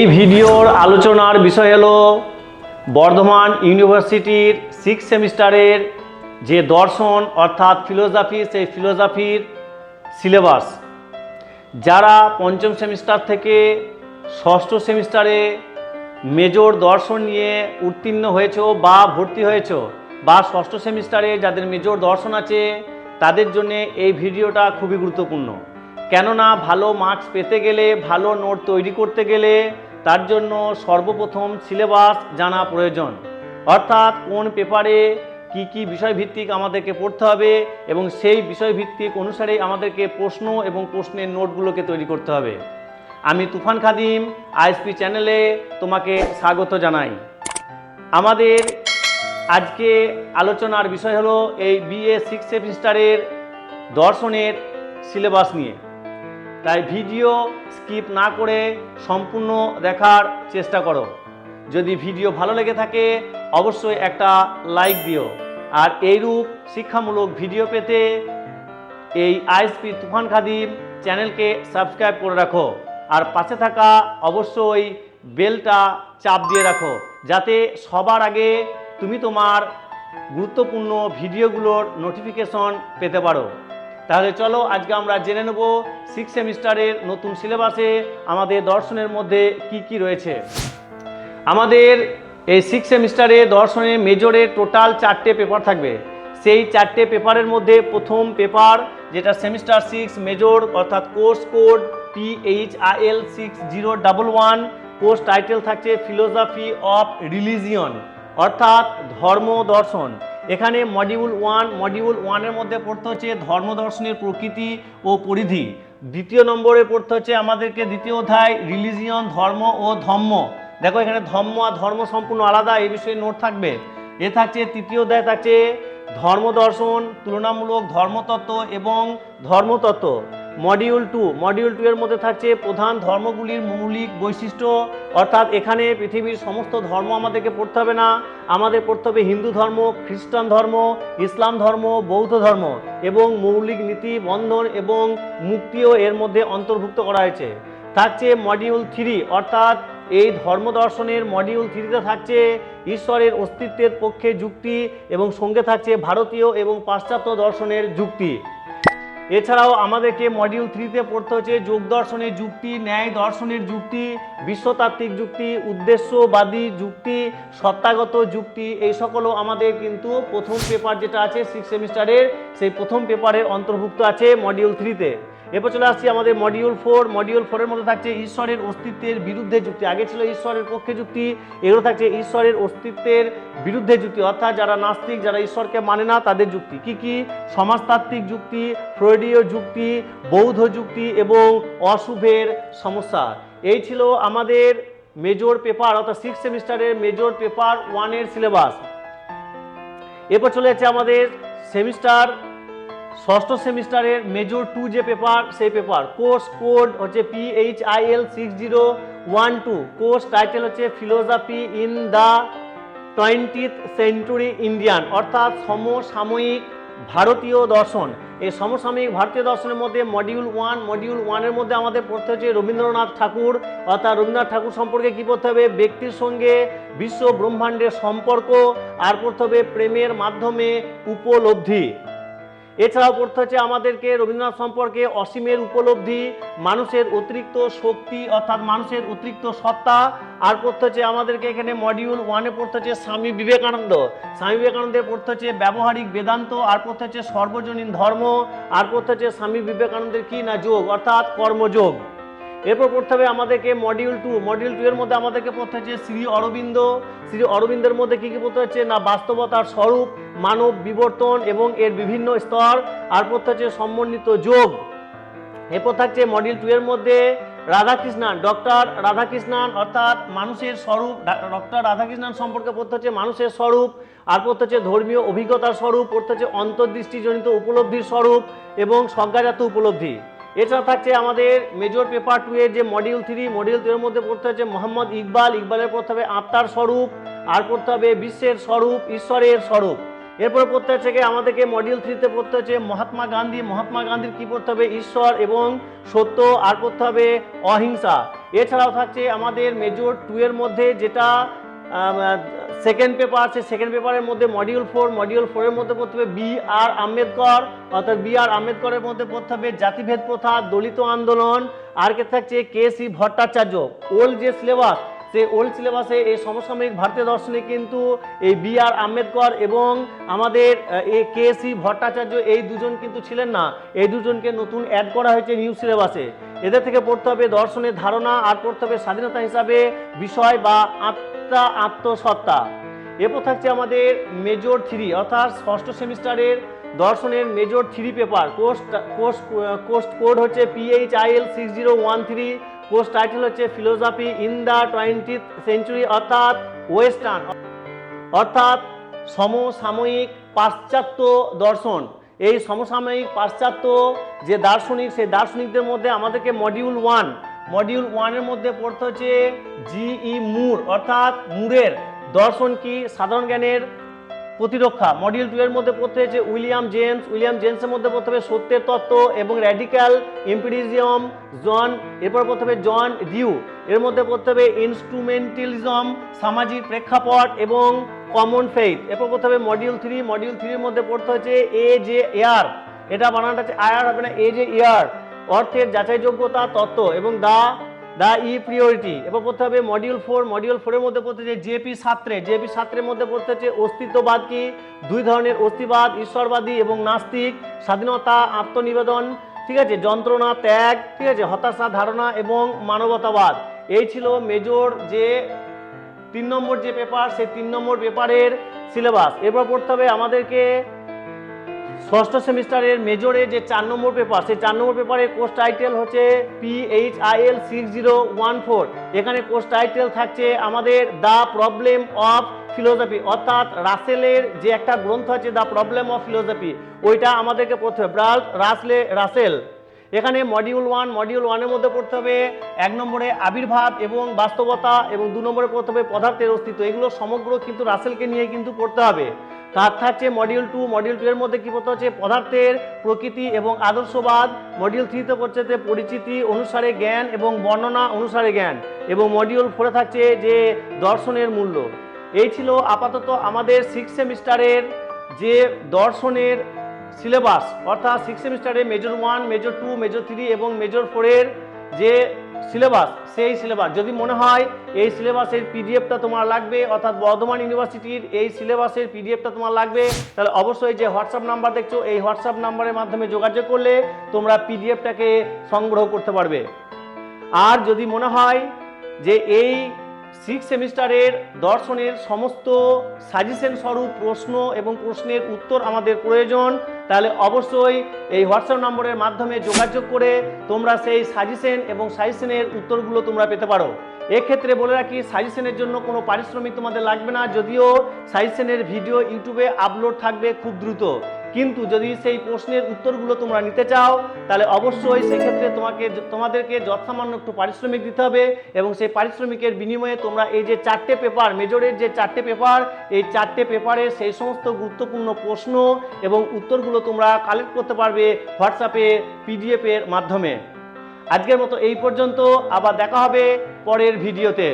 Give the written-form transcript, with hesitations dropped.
এই ভিডিওর আলোচনার বিষয় হলো বর্ধমান ইউনিভার্সিটির 6 সেমিস্টারের যে দর্শন অর্থাৎ ফিলোসফি, সেই ফিলোসফির সিলেবাস। যারা পঞ্চম সেমিস্টার থেকে ষষ্ঠ সেমিস্টারে মেজর দর্শন নিয়ে উত্তীর্ণ হয়েছো বা ভর্তি হয়েছো, বা ষষ্ঠ সেমিস্টারে যাদের মেজর দর্শন আছে, তাদের জন্য এই ভিডিওটা খুবই গুরুত্বপূর্ণ। কেননা ভালো মার্কস পেতে গেলে, ভালো নোট তৈরি করতে গেলে তার জন্য সর্বপ্রথম সিলেবাস জানা প্রয়োজন। অর্থাৎ কোন পেপারে কি কি বিষয়ভিত্তিক আমাদেরকে পড়তে হবে এবং সেই বিষয়ভিত্তিক অনুসারে আমাদেরকে প্রশ্ন এবং প্রশ্নের নোটগুলোকে তৈরি করতে হবে। আমি তুফান খাদিম আইএসপি চ্যানেলে তোমাকে স্বাগত জানাই। আমাদের আজকে আলোচনার বিষয় হলো এই বিএ 6 সেমিস্টারের দর্শনের সিলেবাস নিয়ে। তাই ভিডিও স্কিপ না করে সম্পূর্ণ দেখার চেষ্টা করো। যদি ভিডিও ভালো লেগে থাকে অবশ্যই একটা লাইক দিও। আর এইরূপ শিক্ষামূলক ভিডিও পেতে এই আইএসপি তুফান খাদিম চ্যানেলকে সাবস্ক্রাইব করে রাখো। আর পাশে থাকা অবশ্যই বেলটা চাপ দিয়ে রাখো, যাতে সবার আগে তুমি তোমার গুরুত্বপূর্ণ ভিডিওগুলোর নোটিফিকেশন পেতে পারো। তাহলে চলো আজকে আমরা জেনে নেব 6 সেমিস্টারের নতুন সিলেবাসে আমাদের দর্শনের মধ্যে কি কি রয়েছে। আমাদের এই 6 সেমিস্টারে দর্শনে মেজরে টোটাল 4টে পেপার থাকবে। সেই 4টে পেপারের মধ্যে প্রথম পেপার, যেটা সেমিস্টার 6 মেজর অর্থাৎ course code PHIL 6011, course title থাকছে ফিলোসফি অফ রিলিজিয়ন অর্থাৎ ধর্ম দর্শন। এখানে মডিউল 1 মধ্যে পড়তে হচ্ছে ধর্ম দর্শনের প্রকৃতি ও পরিধি। দ্বিতীয় নম্বরে পড়তে হচ্ছে আমাদেরকে দ্বিতীয় অধ্যায় রিলিজিয়ন, ধর্ম ও ধম্ম। দেখো এখানে ধম্ম আর ধর্ম সম্পূর্ণ আলাদা, এই বিষয়ে নোট থাকবে। এ থাকছে তৃতীয় অধ্যায় থাকছে ধর্ম দর্শন, তুলনামূলক ধর্মতত্ত্ব এবং ধর্মতত্ত্ব। মডিউল 2 এর মধ্যে থাকছে প্রধান ধর্মগুলির মৌলিক বৈশিষ্ট্য। অর্থাৎ এখানে পৃথিবীর সমস্ত ধর্ম আমাদেরকে পড়তে হবে না, আমাদের পড়তে হবে হিন্দু ধর্ম, খ্রিস্টান ধর্ম, ইসলাম ধর্ম, বৌদ্ধ ধর্ম এবং মৌলিক নীতি, বন্ধন এবং মুক্তিও এর মধ্যে অন্তর্ভুক্ত করা হয়েছে। থাকছে মডিউল 3, অর্থাৎ এই ধর্ম দর্শনের মডিউল 3তে থাকছে ঈশ্বরের অস্তিত্বের পক্ষে যুক্তি এবং সঙ্গে থাকছে ভারতীয় এবং পাশ্চাত্য দর্শনের যুক্তি। এছাড়াও আমাদেরকে মডিউল 3তে পড়তে হচ্ছে যোগ দর্শনের যুক্তি, ন্যায় দর্শনের যুক্তি, বিশ্বতাত্ত্বিক যুক্তি, উদ্দেশ্যবাদী যুক্তি, সত্তাগত যুক্তি। এই সকলও আমাদের কিন্তু প্রথম পেপার যেটা আছে 6 সেমিস্টারের, সেই প্রথম পেপারের অন্তর্ভুক্ত আছে মডিউল 3তে। এরপর চলে আসছি আমাদের মডিউল 4 এর মধ্যে থাকছে ঈশ্বরের অস্তিত্বের বিরুদ্ধে যুক্তি। আগে ছিল ঈশ্বরের পক্ষে যুক্তি, এগুলো থাকছে ঈশ্বরের অস্তিত্বের বিরুদ্ধে যুক্তি, অর্থাৎ যারা নাস্তিক, যারা ঈশ্বরকে মানে না তাদের যুক্তি। কি কি? সমাজতাত্ত্বিক যুক্তি, ফ্রয়েডীয় যুক্তি, বৌদ্ধ যুক্তি এবং অশুভের সমস্যা। এই ছিল আমাদের মেজর পেপার অর্থাৎ 6 সেমিস্টারের মেজর পেপার 1 এর সিলেবাস। এরপর চলে যাচ্ছে আমাদের সেমিস্টার ষষ্ঠ সেমিস্টারের মেজর 2 যে পেপার, সেই পেপার কোর্স কোড হচ্ছে PHIL 6012, কোর্স টাইটেল হচ্ছে philosophy in the 20th century Indian, অর্থাৎ সমসাময়িক ভারতীয় দর্শন। এই সমসাময়িক ভারতীয় দর্শনের মধ্যে মডিউল 1 এর মধ্যে আমাদের পড়তে হচ্ছে রবীন্দ্রনাথ ঠাকুর, অর্থাৎ রবীন্দ্রনাথ ঠাকুর সম্পর্কে কি পড়তে হবে? ব্যক্তির সঙ্গে বিশ্ব ব্রহ্মাণ্ডের সম্পর্ক। আর পড়তে হবে প্রেমের মাধ্যমে উপলব্ধি। এছাড়াও পড়তে হচ্ছে আমাদেরকে রবীন্দ্রনাথ সম্পর্কে অসীমের উপলব্ধি, মানুষের অতিরিক্ত শক্তি অর্থাৎ মানুষের অতিরিক্ত সত্তা। আর পড়তে হচ্ছে আমাদেরকে এখানে মডিউল 1 পড়তে হচ্ছে স্বামী বিবেকানন্দের পড়তে হচ্ছে ব্যবহারিক বেদান্ত। আর পড়তে হচ্ছে সর্বজনীন ধর্ম। আর পড়তে হচ্ছে স্বামী বিবেকানন্দের কি না যোগ অর্থাৎ কর্মযোগ। এরপর পড়তে হবে আমাদেরকে মডিউল 2 এর মধ্যে আমাদেরকে পড়তে হচ্ছে শ্রী অরবিন্দের মধ্যে কি কি পড়তে হচ্ছে না বাস্তবতার স্বরূপ, মানব বিবর্তন এবং এর বিভিন্ন স্তর। আর পড়তে হচ্ছে সমন্বিত যোগ। এরপর থাকছে মডিউল 2 এর মধ্যে ডক্টর রাধাকৃষ্ণন অর্থাৎ মানুষের স্বরূপ, ডক্টর রাধাকৃষ্ণন সম্পর্কে পড়তে হচ্ছে মানুষের স্বরূপ। আর পড়তে হচ্ছে ধর্মীয় অভিজ্ঞতার স্বরূপ, পড়তে হচ্ছে অন্তর্দৃষ্টিজনিত উপলব্ধির স্বরূপ এবং স্বজ্ঞাজাত উপলব্ধি। এছাড়া থাকছে আমাদের মেজর পেপার 2 এর যে মডিউল 3 এর মধ্যে পড়তে হচ্ছে মোহাম্মদ ইকবালের পড়তে হবে আত্মার স্বরূপ। আর পড়তে হবে বিশ্বের স্বরূপ, ঈশ্বরের স্বরূপ। এরপরে পড়তে হচ্ছে কি আমাদেরকে মডিউল 3-তে পড়তে হচ্ছে মহাত্মা গান্ধীর কি পড়তে হবে ঈশ্বর এবং সত্য, আর পড়তে হবে অহিংসা। এছাড়াও থাকছে আমাদের মেজর 2 এর মধ্যে যেটা সেকেন্ড পেপার, সেই সেকেন্ড পেপারের মধ্যে মডিউল 4 এর মধ্যে পড়তে হবে বি.আর. আম্বেদকর, অর্থাৎ বি.আর. আম্বেদকরের মধ্যে পড়তে হবে জাতিভেদ প্রথা, দলিত আন্দোলন। আর কে থাকছে কে.সি. ভট্টাচার্য। ওল্ড যে সিলেবাস, সেই ওল্ড সিলেবাসে এই সমসাময়িক ভারতীয় দর্শনে কিন্তু এই বি.আর. আম্বেদকর এবং আমাদের এই কে.সি. ভট্টাচার্য এই দুজন কিন্তু ছিলেন না, এই দুজনকে নতুন অ্যাড করা হয়েছে নিউ সিলেবাসে। এদের থেকে পড়তে হবে দর্শনের ধারণা, আর পড়তে হবে স্বাধীনতা হিসাবে বিষয় বা আত্মসত্তা। এরপর থাকছে আমাদের মেজর 3 অর্থাৎ ষষ্ঠ সেমিস্টারের দর্শনের মেজর 3 পেপার। কোর্স কোড হচ্ছে PHIL 6013। কোর্স টাইটেল হচ্ছে philosophy in the 20th century অর্থাৎ ওয়েস্টার্ন, অর্থাৎ সমসাময়িক পাশ্চাত্য দর্শন। এই সমসাময়িক পাশ্চাত্য যে দার্শনিক, সেই দার্শনিকদের মধ্যে আমাদেরকে মডিউল 1-এর মধ্যে পড়তে হচ্ছে G.E. মুর অর্থাৎ মুরের দর্শন কি, সাধারণ জ্ঞানের প্রতিরক্ষা। মডিউল 2 এর মধ্যে পড়তে হচ্ছে উইলিয়াম জেমসের মধ্যে পড়তে হবে সত্যের তত্ত্ব এবং র্যাডিক্যাল এম্পিরিজম। এরপর পড়তে হবে জন ডিউ। এর মধ্যে পড়তে হবে ইনস্ট্রুমেন্টালিজম, সামাজিক প্রেক্ষাপট এবং কমন ফেইথ। এরপর পড়তে হবে মডিউল 3 এর মধ্যে পড়তে হচ্ছে এ.জে.এয়ার, এটা বানানটা হচ্ছে আয়ার হবে না, এ.জে.এয়ার, অর্থের যাচাইযোগ্যতা তত্ত্ব এবং দ্য ই প্রিওরিটি। এরপর পড়তে হবে মডিউল 4 এর মধ্যে পড়তে হচ্ছে জে.পি. সাত্রের মধ্যে পড়তে হচ্ছে অস্তিত্ববাদ কি, দুই ধরনের অস্তিবাদ, ঈশ্বরবাদী এবং নাস্তিক, স্বাধীনতা, আত্মনিবেদন, ঠিক আছে, যন্ত্রণা, ত্যাগ, ঠিক আছে, হতাশা, ধারণা এবং মানবতাবাদ। এই ছিল মেজর যে 3 নম্বর যে পেপার, সেই 3 নম্বর পেপারের সিলেবাস। এরপর পড়তে হবে আমাদেরকে ষষ্ঠ সেমিস্টারের মেজরে যে 4 নম্বর পেপার, সেই 4 নম্বর পেপারের কোর্স টাইটেল হচ্ছে PHIL 6014। এখানে কোর্স টাইটেল থাকছে আমাদের দ্য প্রবলেম অফ ফিলোসফি, অর্থাৎ রাসেলের যে একটা গ্রন্থ আছে দ্য প্রবলেম অফ ফিলোসফি, ওইটা আমাদেরকে পড়তে হবে, রাসেল। এখানে মডিউল 1-এর মধ্যে পড়তে হবে 1 নম্বরে আবির্ভাব এবং বাস্তবতা এবং 2 নম্বরে পড়তে হবে পদার্থের অস্তিত্ব। এগুলো সমগ্র কিন্তু রাসেলকে নিয়ে কিন্তু পড়তে হবে। তার থাকছে মডিউল 2 এর মধ্যে কি পড়তে হচ্ছে পদার্থের প্রকৃতি এবং আদর্শবাদ। মডিউল 3-তে পড়ছে পরিচিতি অনুসারে জ্ঞান এবং বর্ণনা অনুসারে জ্ঞান, এবং মডিউল 4-এ থাকছে যে দর্শনের মূল্য। এই ছিল আপাতত আমাদের 6 সেমিস্টারের যে দর্শনের সিলেবাস, অর্থাৎ 6 সেমিস্টারে মেজর 1, মেজর 2, মেজর 3 এবং মেজর 4-এর যে সিলেবাস, সেই সিলেবাস যদি মনে হয় এই সিলেবাসের পিডিএফটা তোমার লাগবে, অর্থাৎ বর্ধমান ইউনিভার্সিটির এই সিলেবাসের পিডিএফটা তোমার লাগবে, তাহলে অবশ্যই যে হোয়াটসঅ্যাপ নাম্বার দেখছো এই হোয়াটসঅ্যাপ নাম্বারের মাধ্যমে যোগাযোগ করলে তোমরা পিডিএফটাকে সংগ্রহ করতে পারবে। আর যদি মনে হয় যে এই 6 সেমিস্টারের দর্শনের সমস্ত সাজেশন স্বরূপ প্রশ্ন এবং প্রশ্নের উত্তর আমাদের প্রয়োজন, তাহলে অবশ্যই এই হোয়াটসঅ্যাপ নম্বরের মাধ্যমে যোগাযোগ করে তোমরা সেই সাজেশন এবং সাজেশনের উত্তরগুলো তোমরা পেতে পারো। এক্ষেত্রে বলে রাখি সাজেশনের জন্য কোনো পারিশ্রমিক তোমাদের লাগবে না, যদিও সাজেশনের ভিডিও ইউটিউবে আপলোড থাকবে খুব দ্রুত, কিন্তু যদি সেই প্রশ্নের উত্তরগুলো তোমরা নিতে চাও তাহলে অবশ্যই সেক্ষেত্রে তোমাদেরকে যৎসামান্য একটু পারিশ্রমিক দিতে হবে, এবং সেই পারিশ্রমিকের বিনিময়ে তোমরা এই যে 4টে পেপার, মেজরের যে 4টে পেপার, এই 4টে পেপারের সেই সমস্ত গুরুত্বপূর্ণ প্রশ্ন এবং উত্তরগুলো তোমরা কালেক্ট করতে পারবে হোয়াটসঅ্যাপে পিডিএফ এর মাধ্যমে। আজকের মতো এই পর্যন্ত, আবার দেখা হবে পরের ভিডিওতে।